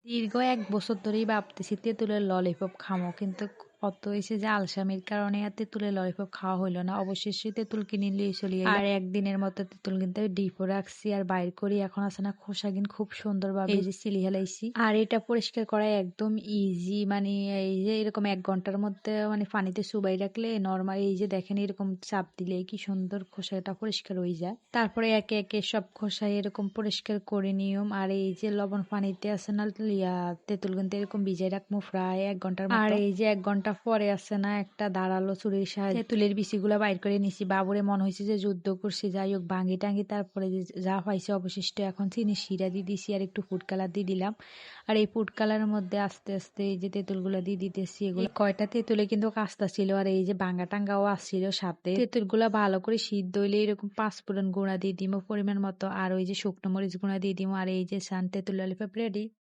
দীর্ঘ ১ বছর ধরেই ভাবতেছি তেঁতুলের ললিপপ খামো। কিন্তু কত হইছে যে আলসামির কারণে আর তেঁতুলের ললিপপ খাওয়া হইল না। অবশেষে তেঁতুল কিনে লিয়ে চলে আইলাম। আর একদিনের মতো তেঁতুল কিনতে ডিপো রাখছি আর বাইর করি। এখন আছে না খোসাগিন খুব সুন্দরভাবে এই যে ছিলি হেলাইছি। আর এটা পরিষ্কার করা একদম ইজি। মানে এই যে এরকম ১ ঘন্টার মধ্যে মানে পানিতে চুবাই রাখলে নরমাল এই যে দেখেন এরকম চাপ দিলে কি সুন্দর খোসাটা পরিষ্কার হয়ে যায়। তারপরে একে একে সব খোসা এরকম পরিষ্কার করে নিয়ম। আর এই যে লবণ পানিতে আছে না তেঁতুল কিন্তু এরকম ভিজাই রাখবো প্রায় ১ ঘন্টার মতো। আর এই যে ১ ঘন্টা পরে আছে না একটা ধারালো ছুরির সাহায্যে তেঁতুলের বিচিগুলা বাইর করে নিছি। বাবুরে মনে হয়েছে যে যুদ্ধ করছি, যাই হোক ভাঙি টাঙ্গি তারপরে যা পাইছে অবশিষ্ট এখন চিনি শিরা দিয়ে দিছি আর একটু ফুড কালার দিয়ে দিলাম। আর এই ফুড কালারের মধ্যে আস্তে আস্তে এই যে তেঁতুলগুলো দিয়ে দিতেছি। এগুলো কয়টা তেঁতুলে কিন্তু কাস্তা ছিল আর এই যে ভাঙা টাঙ্গাও আসছিল সাথে। তেঁতুলগুলা ভালো করে সিদ্ধ হইলে এরকম ৫ ফোড়ন গুঁড়া দিয়ে দিব পরিমাণ মতো। আর ওই যে শুকনো মরিচ গুঁড়া দিয়ে দিব। আর এই যে তেঁতুল ললিপপ রেডি।